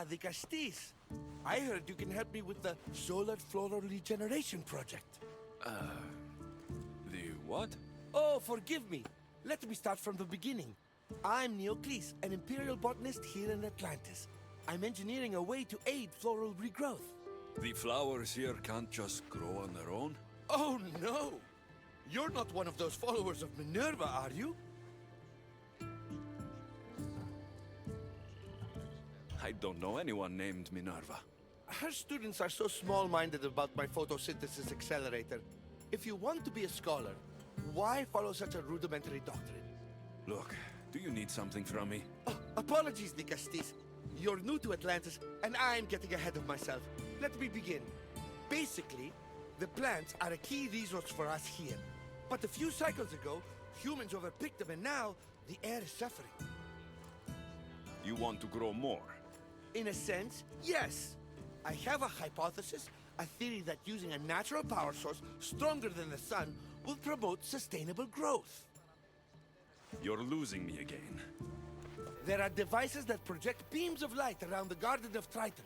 Adikastis. I heard you can help me with the solar floral regeneration project. The what? Oh, forgive me. Let me start from the beginning. I'm Neocles, an imperial botanist here in Atlantis. I'm engineering a way to aid floral regrowth. The flowers here can't just grow on their own? Oh, no! You're not one of those followers of Minerva, are you? I don't know anyone named Minerva. Her students are so small-minded about my photosynthesis accelerator. If you want to be a scholar, why follow such a rudimentary doctrine? Look, do you need something from me? Oh, apologies, Nikastis. You're new to Atlantis, and I'm getting ahead of myself. Let me begin. Basically, the plants are a key resource for us here. But a few cycles ago, humans overpicked them, and now the air is suffering. You want to grow more? In a sense, yes. I have a hypothesis, a theory that using a natural power source stronger than the sun will promote sustainable growth. You're losing me again. There are devices that project beams of light around the Garden of Triton.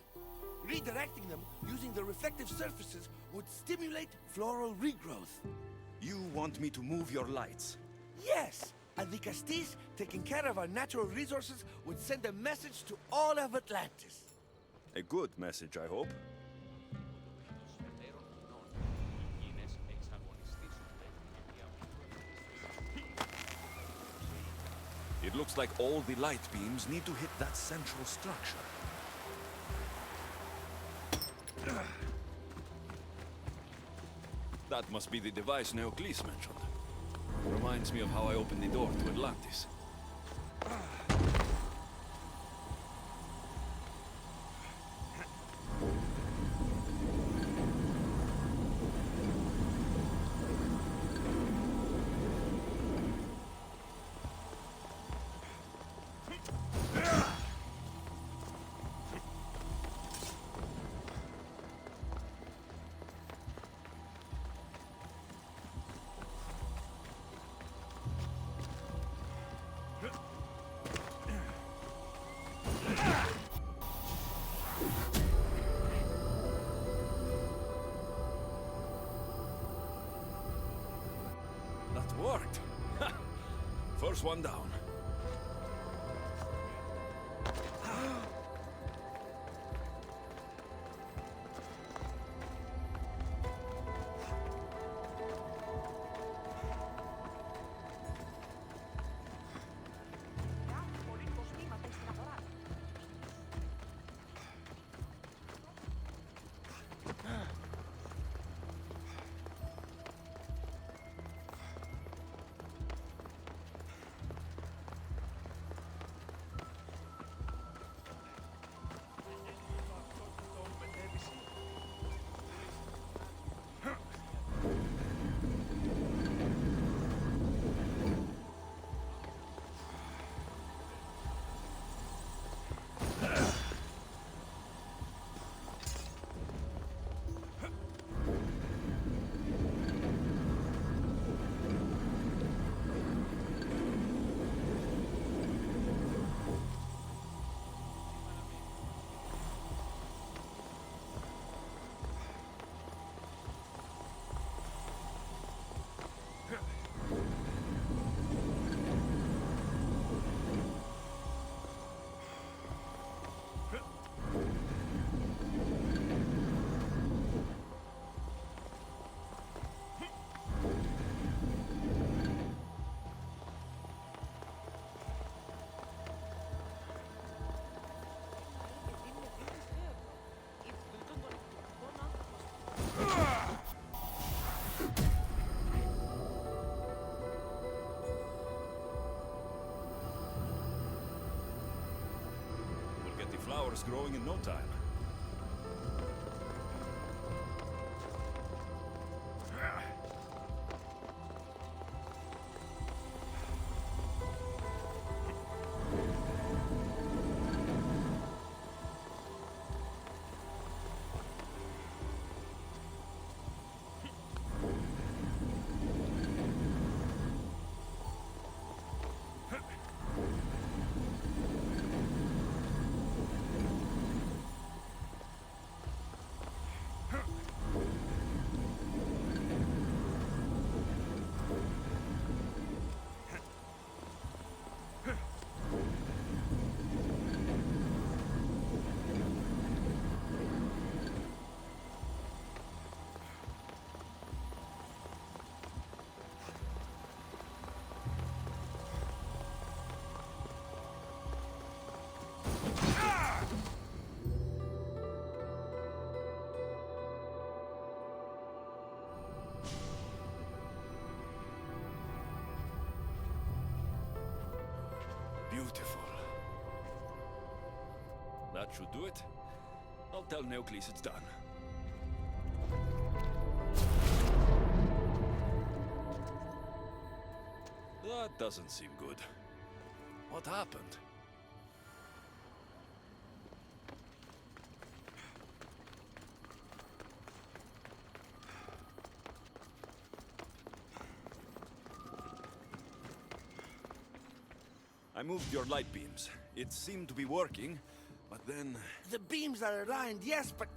Redirecting them using the reflective surfaces would stimulate floral regrowth. You want me to move your lights? Yes! And the Castis, taking care of our natural resources, would send a message to all of Atlantis. A good message, I hope. It looks like all the light beams need to hit that central structure. That must be the device Neocles mentioned. Reminds me of how I opened the door to Atlantis. That worked. First one down. Flowers growing in no time. should do it. I'll tell Neocles it's done. That doesn't seem good. What happened? I moved your light beams. It seemed to be working, but then... The beams are aligned, yes, but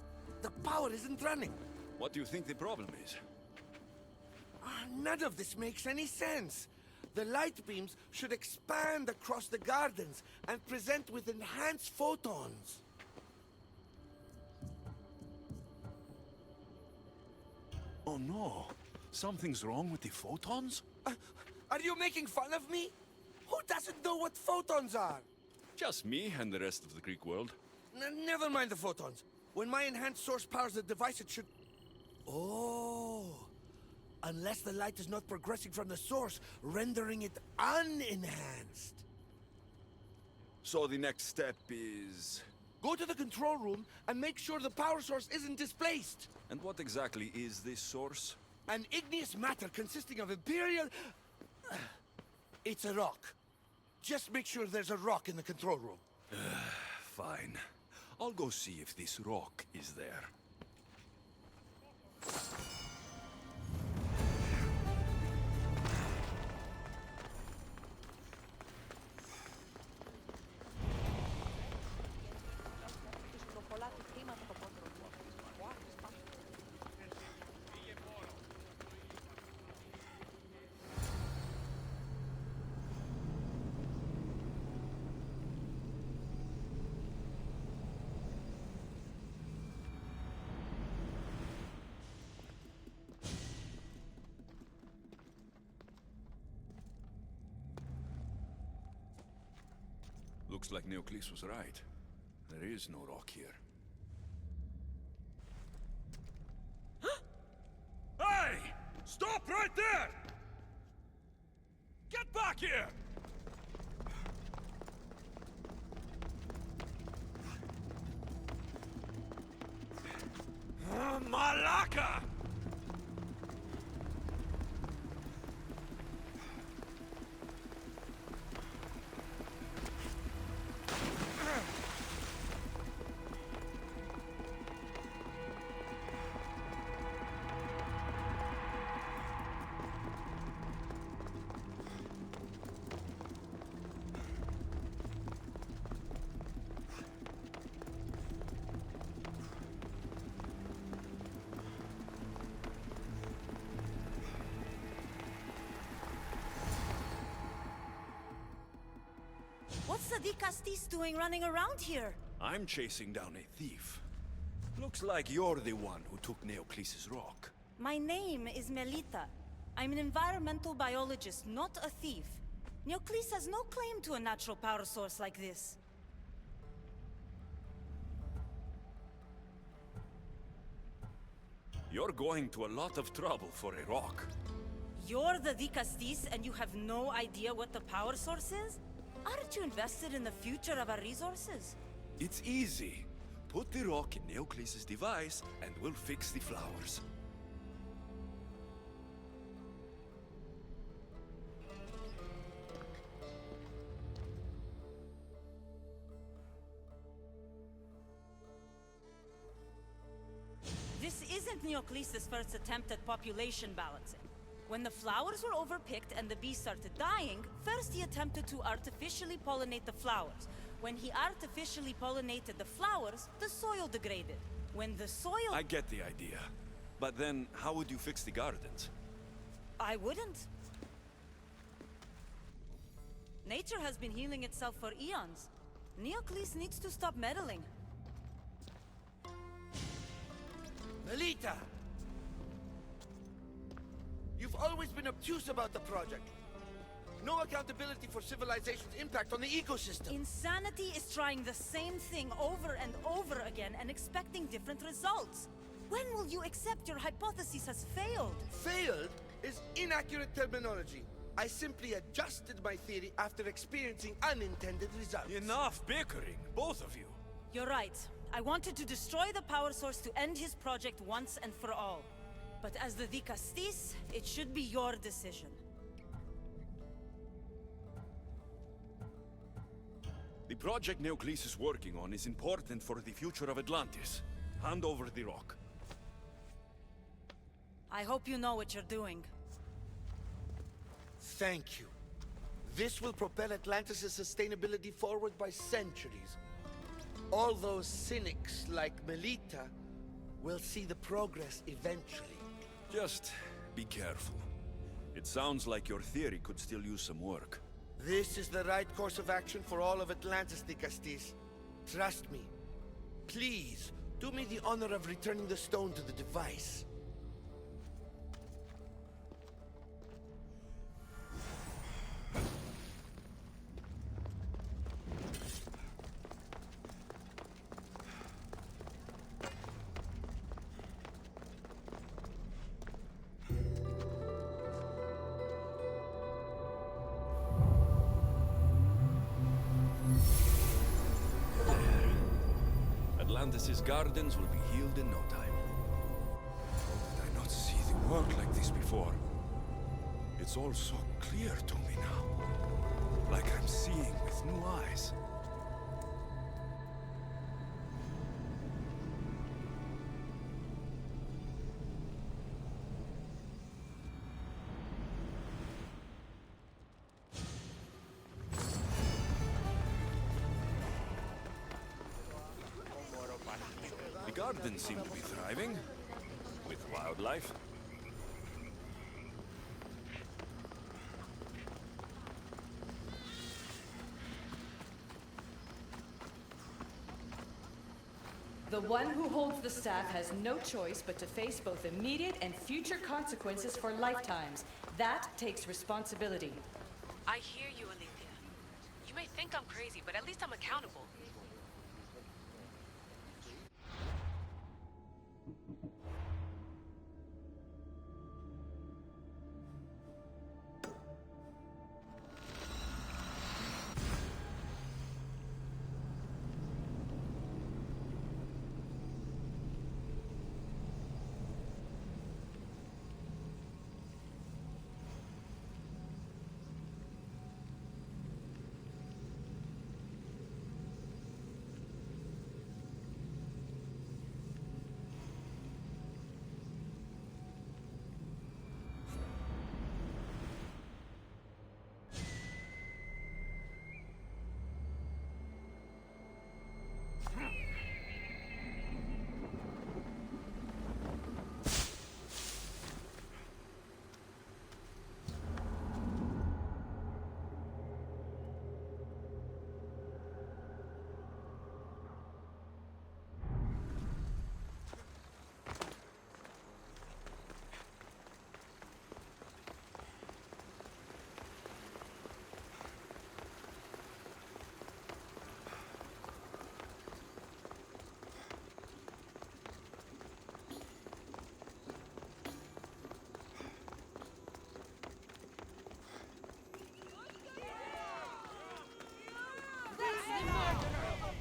the power isn't running. What do you think the problem is? None of this makes any sense. The light beams should expand across the gardens and present with enhanced photons. Oh no! Something's wrong with the photons? Are you making fun of me? Who doesn't know what photons are? Just me and the rest of the Greek world. Never mind the photons. When my enhanced source powers the device, it should... Oh... Unless the light is not progressing from the source, rendering it unenhanced. So the next step is... Go to the control room and make sure the power source isn't displaced. And what exactly is this source? An igneous matter consisting of Imperial... It's a rock. Just make sure there's a rock in the control room. Fine. I'll go see if this rock is there. Looks like Neocles was right. There is no rock here. Hey! Stop right there! Get back here! Malaka! What's the Dikastis doing running around here? I'm chasing down a thief. Looks like you're the one who took Neocles' rock. My name is Melita. I'm an environmental biologist, not a thief. Neocles has no claim to a natural power source like this. You're going to a lot of trouble for a rock. You're the Dikastis and you have no idea what the power source is? Aren't you invested in the future of our resources? It's easy. Put the rock in Neocles' device, and we'll fix the flowers. This isn't Neocles' first attempt at population balancing. When the flowers were overpicked and the bees started dying, first he attempted to artificially pollinate the flowers. When he artificially pollinated the flowers, the soil degraded. When the soil... I get the idea. But then, how would you fix the gardens? I wouldn't. Nature has been healing itself for eons. Neocles needs to stop meddling. Melita! You've always been obtuse about the project. No accountability for civilization's impact on the ecosystem. Insanity is trying the same thing over and over again and expecting different results. When will you accept your hypothesis has failed? Failed is inaccurate terminology. I simply adjusted my theory after experiencing unintended results. Enough bickering, both of you. You're right. I wanted to destroy the power source to end his project once and for all. But as the Dikastis, it should be your decision. The project Neocles is working on is important for the future of Atlantis. Hand over the rock. I hope you know what you're doing. Thank you. This will propel Atlantis' sustainability forward by centuries. All those cynics like Melita will see the progress eventually. Just be careful. It sounds like your theory could still use some work. This is the right course of action for all of Atlantis, Dikastis. Trust me. Please, do me the honor of returning the stone to the device. Atlantis' gardens will be healed in no time. How did I not see the world like this before? It's all so clear to me now. Like I'm seeing with new eyes. The gardens seem to be thriving, with wildlife. The one who holds the staff has no choice but to face both immediate and future consequences for lifetimes. That takes responsibility. I hear you, Alethea. You may think I'm crazy, but at least I'm accountable.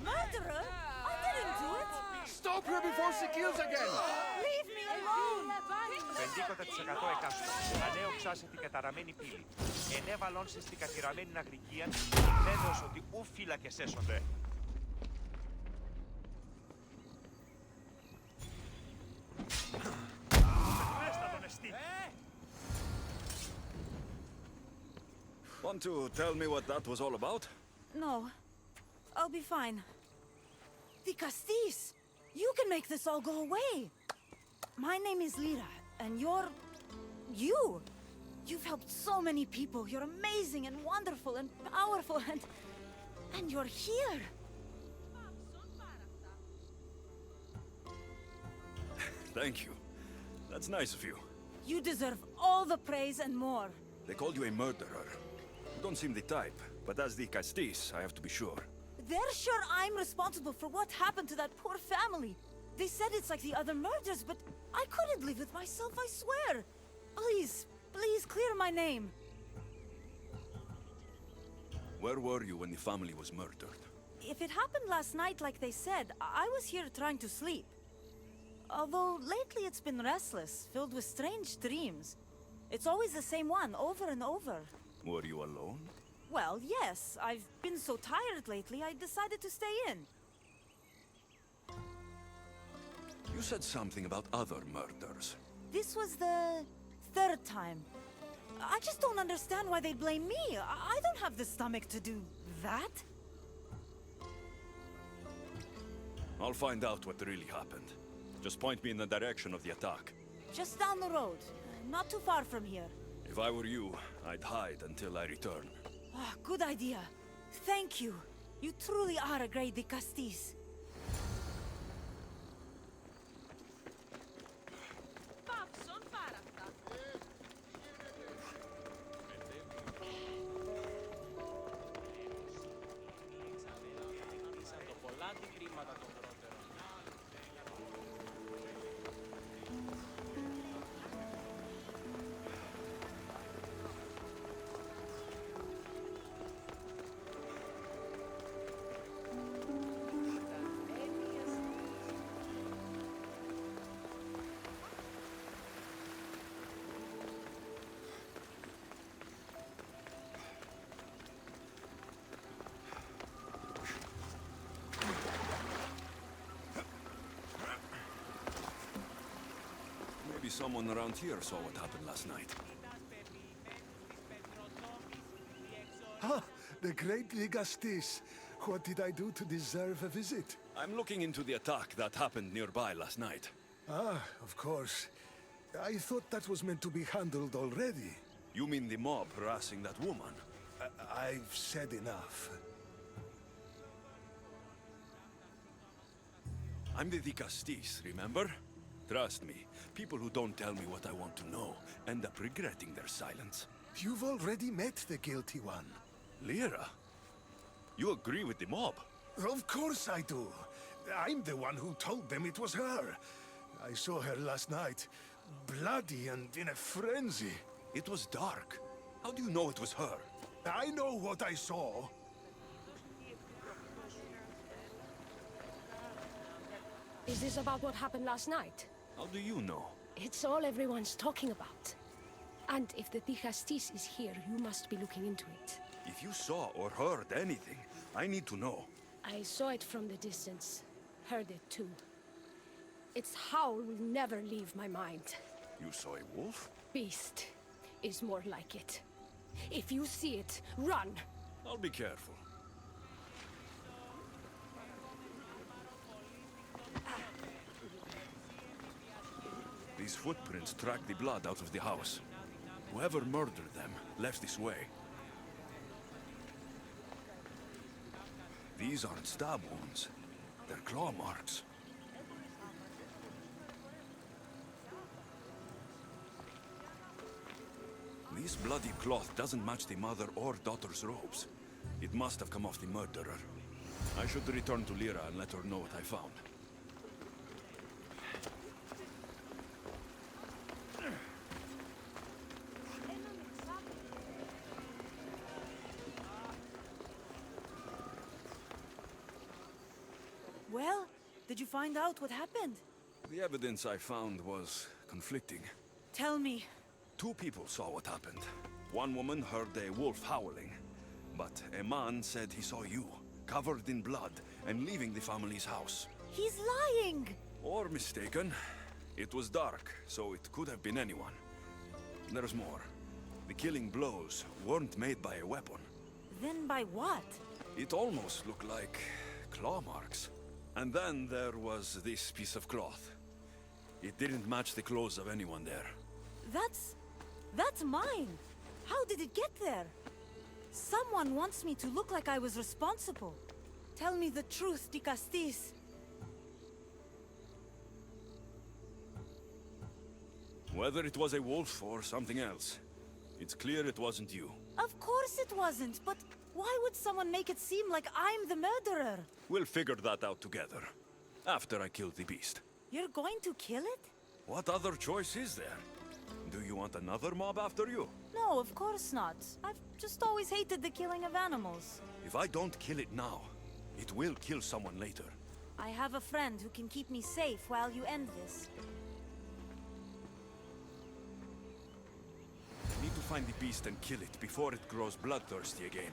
Murderer? I didn't do it! Stop her before she kills again! Leave me alone! 50% εκάστο. Ανέωξα σε την καταραμένη πύλη. Ενέβαλον σε στην κατηραμένη αγρικία, βέβαιος ότι ου φύλακες έσονται. Want to tell me what that was all about? No. I'll be fine. Dikastis! You can make this all go away! My name is Lyra, and you're... you! You've helped so many people. You're amazing and wonderful and powerful and you're here! Thank you. That's nice of you. You deserve all the praise and more. They called you a murderer. You don't seem the type, but as the Castis, I have to be sure. They're sure I'm responsible for what happened to that poor family. They said it's like the other murders, but I couldn't live with myself, I swear. Please, please clear my name. Where were you when the family was murdered? if it happened last night like they said, I was here trying to sleep. Although lately it's been restless, filled with strange dreams. It's always the same one, over and over. Were you alone? Well, yes. I've been so tired lately, I decided to stay in. You said something about other murders. This was the third time. I just don't understand why they'd blame me. I don't have the stomach to do that. I'll find out what really happened. Just point me in the direction of the attack. Just down the road. Not too far from here. If I were you, I'd hide until I return. Ah, good idea. Thank you. You truly are a great Dicastis. Maybe someone around here saw what happened last night. Ah, the great Ligastis. What did I do to deserve a visit? I'm looking into the attack that happened nearby last night. Ah, of course. I thought that was meant to be handled already. You mean the mob harassing that woman? I've said enough. I'm the Dicastis, remember? Trust me, people who don't tell me what I want to know end up regretting their silence. You've already met the guilty one. Lyra? You agree with the mob? Of course I do. I'm the one who told them it was her. I saw her last night, bloody and in a frenzy. It was dark. How do you know it was her? I know what I saw. Is this about what happened last night? How do you know? It's all everyone's talking about. And if the Dicastis is here, you must be looking into it. If you saw or heard anything, I need to know. I saw it from the distance. Heard it too. Its howl will never leave my mind. You saw a wolf? Beast is more like it. If you see it, run! I'll be careful. These footprints track the blood out of the house. Whoever murdered them left this way. These aren't stab wounds. They're claw marks. This bloody cloth doesn't match the mother or daughter's robes. It must have come off the murderer. I should return to Lyra and let her know what I found. Well, did you find out what happened? The evidence I found was conflicting. Tell me. 2 people saw what happened. One woman heard a wolf howling, but a man said he saw you, covered in blood, and leaving the family's house. He's lying! Or mistaken. It was dark, so it could have been anyone. There's more. The killing blows weren't made by a weapon. Then by what? It almost looked like claw marks. And then there was this piece of cloth. It didn't match the clothes of anyone there. That's mine! How did it get there? Someone wants me to look like I was responsible. Tell me the truth, Dicastis. Whether it was a wolf or something else, it's clear it wasn't you. Of course it wasn't, but why would someone make it seem like I'm the murderer? We'll figure that out together, after I kill the beast. You're going to kill it? What other choice is there? Do you want another mob after you? No, of course not. I've just always hated the killing of animals. If I don't kill it now, It will kill someone later. I have a friend who can keep me safe while you end this. I need to find the beast and kill it before it grows bloodthirsty again.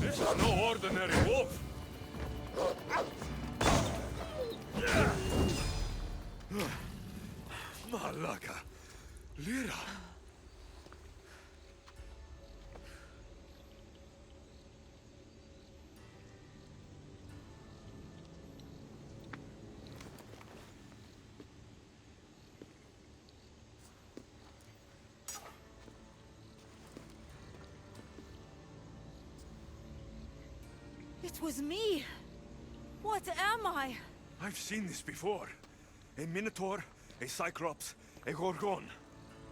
This is no ordinary wolf! Malaka! Lyra! It was me! What am I? I've seen this before. A Minotaur, a Cyclops, a Gorgon.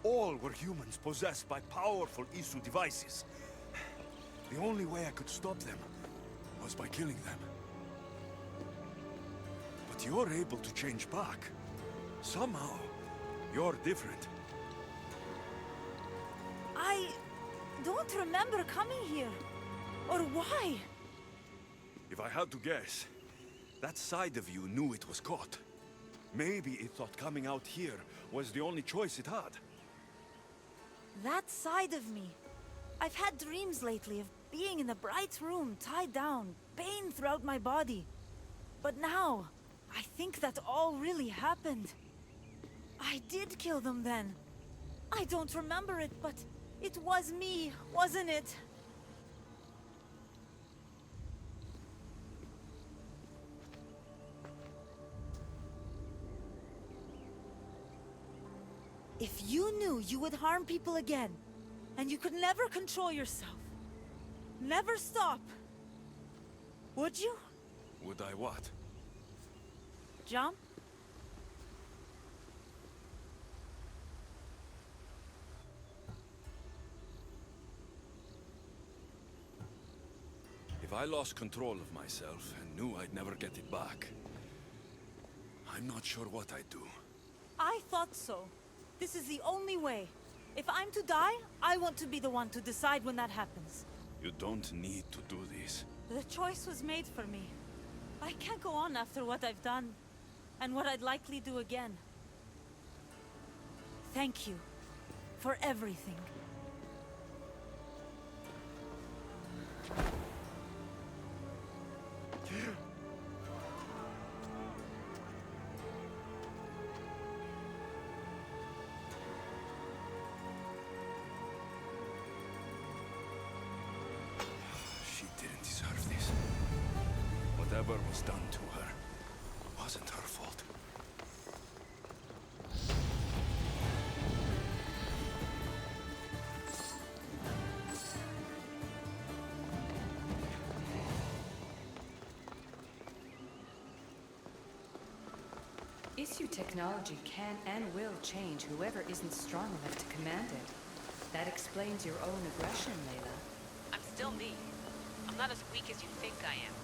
All were humans possessed by powerful Isu devices. The only way I could stop them was by killing them. But you're able to change back. Somehow, you're different. I don't remember coming here. Or why? If I had to guess, that side of you knew it was caught. Maybe it thought coming out here was the only choice it had. That side of me. I've had dreams lately of being in a bright room, tied down, pain throughout my body. But now, I think that all really happened. I did kill them then. I don't remember it, but it was me, wasn't it? If you knew you would harm people again, and you could never control yourself, never stop, would you? Would I what? Jump? If I lost control of myself and knew I'd never get it back, I'm not sure what I'd do. I thought so. This is the only way. If I'm to die, I want to be the one to decide when that happens. You don't need to do this. The choice was made for me. I can't go on after what I've done, and what I'd likely do again. Thank you for everything. She didn't deserve this. Whatever was done to her wasn't her fault. Issue technology can and will change whoever isn't strong enough to command it. That explains your own aggression, Layla. I'm still me. I'm not as weak as you think I am.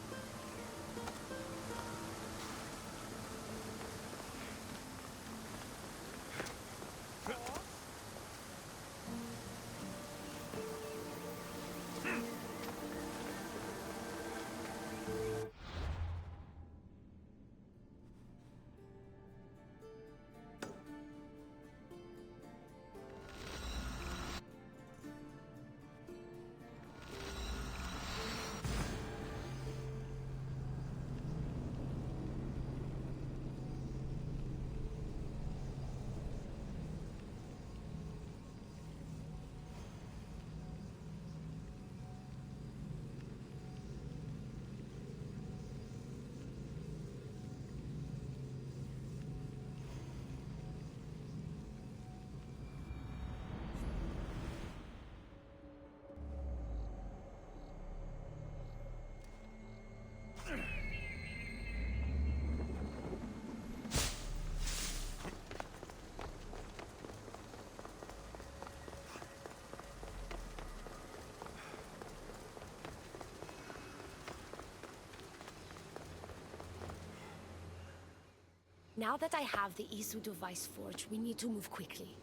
Now that I have the Isu device forged, we need to move quickly.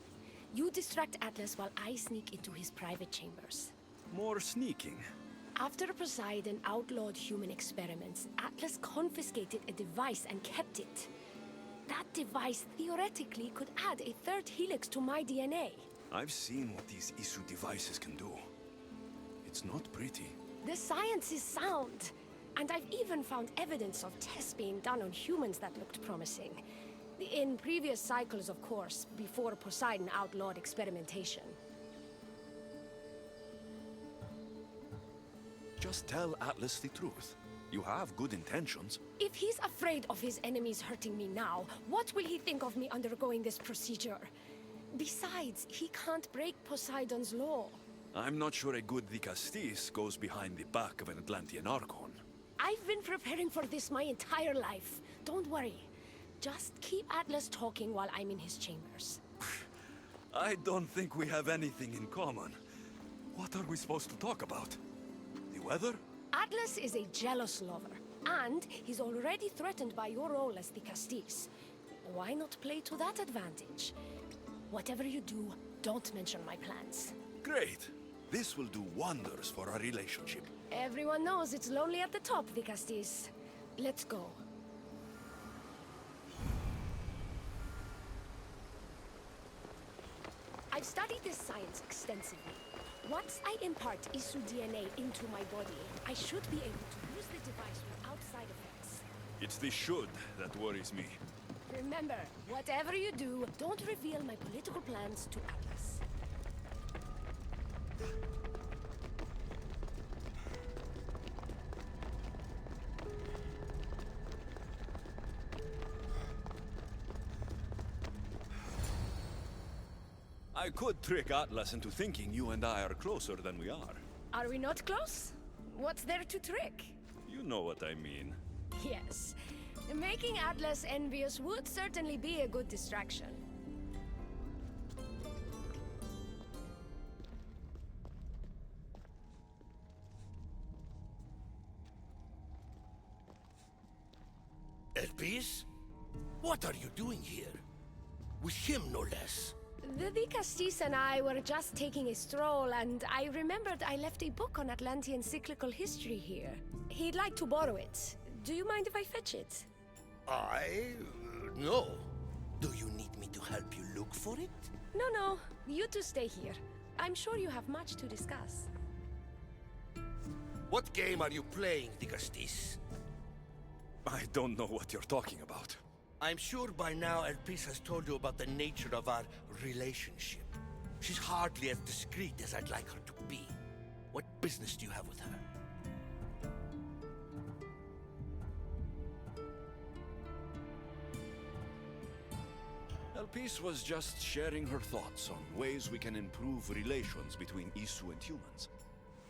You distract Atlas while I sneak into his private chambers. More sneaking. After Poseidon outlawed human experiments, Atlas confiscated a device and kept it. That device theoretically could add a third helix to my DNA. I've seen what these Isu devices can do. It's not pretty. The science is sound. And I've even found evidence of tests being done on humans that looked promising. In previous cycles, of course, before Poseidon outlawed experimentation. Just tell Atlas the truth. You have good intentions. If he's afraid of his enemies hurting me now, what will he think of me undergoing this procedure? Besides, he can't break Poseidon's law. I'm not sure a good Dicastis goes behind the back of an Atlantean Archon. I've been preparing for this my entire life. Don't worry. Just keep Atlas talking while I'm in his chambers. I don't think we have anything in common. What are we supposed to talk about? The weather? Atlas is a jealous lover, and he's already threatened by your role as the Castis. Why not play to that advantage? Whatever you do, don't mention my plans. Great. This will do wonders for our relationship. Everyone knows it's lonely at the top, the Castis. Let's go. I've studied this science extensively. Once I impart Isu DNA into my body, I should be able to use the device without side effects. It's the should that worries me. Remember, whatever you do, don't reveal my political plans to Atlas. I could trick Atlas into thinking you and I are closer than we are. Are we not close? What's there to trick? You know what I mean. Yes. Making Atlas envious would certainly be a good distraction. Elpis? What are you doing here? With him, no less. The Castis and I were just taking a stroll, and I remembered I left a book on Atlantean cyclical history here. He'd like to borrow it. Do you mind if I fetch it? No. Do you need me to help you look for it? No. You two stay here. I'm sure you have much to discuss. What game are you playing, Dicastis? I don't know what you're talking about. I'm sure by now Elpis has told you about the nature of our relationship. She's hardly as discreet as I'd like her to be. What business do you have with her? Elpis was just sharing her thoughts on ways we can improve relations between Isu and humans.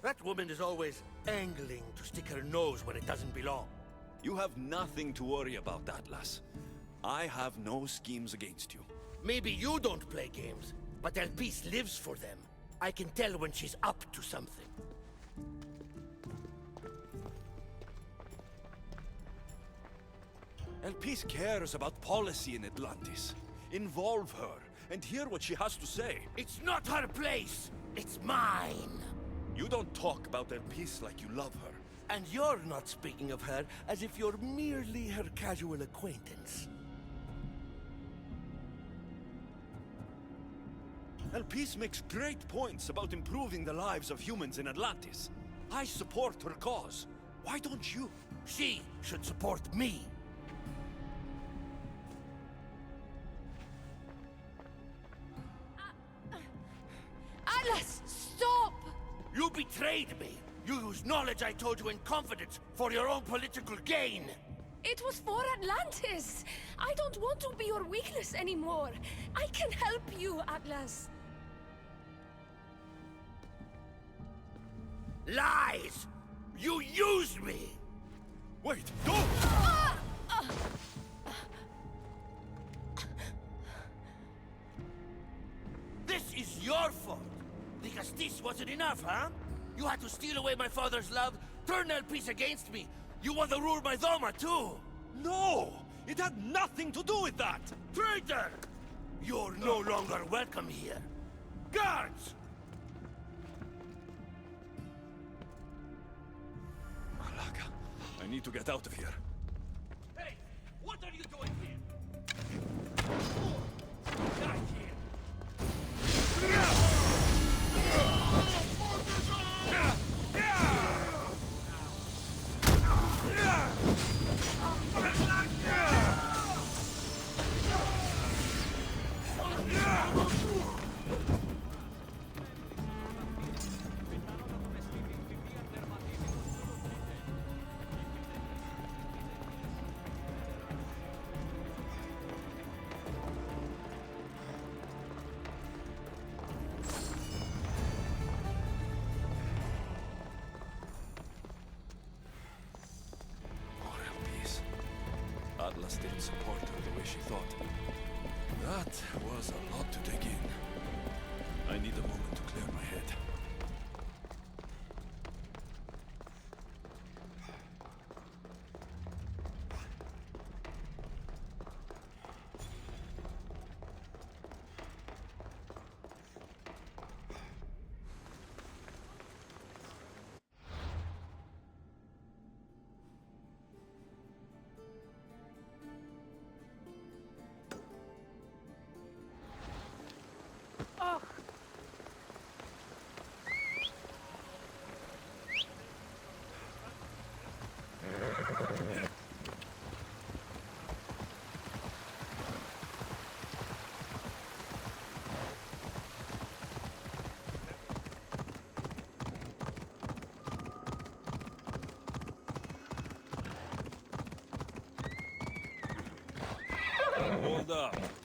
That woman is always angling to stick her nose where it doesn't belong. You have nothing to worry about, Atlas. I have no schemes against you. Maybe you don't play games, but Elpis lives for them. I can tell when she's up to something. Elpis cares about policy in Atlantis. Involve her and hear what she has to say. It's not her place. It's mine. You don't talk about Elpis like you love her. And you're not speaking of her as if you're merely her casual acquaintance. Elpis makes great points about improving the lives of humans in Atlantis. I support her cause. Why don't you? She should support me. Atlas, stop! You betrayed me. You used knowledge I told you in confidence for your own political gain. It was for Atlantis! I don't want to be your weakness anymore. I can help you, Atlas. Lies! You used me! Wait, don't! This is your fault. The Castis wasn't enough, huh? You had to steal away my father's love, turn Elpis against me. You want to rule my Doma, too! No! It had nothing to do with that! Traitor! You're no longer welcome here. Guards! Malaka, I need to get out of here. Hey! What are you doing here? Die here! Atlas didn't support her the way she thought. That was a lot to take in. I need a moment to clear my head. Hold up.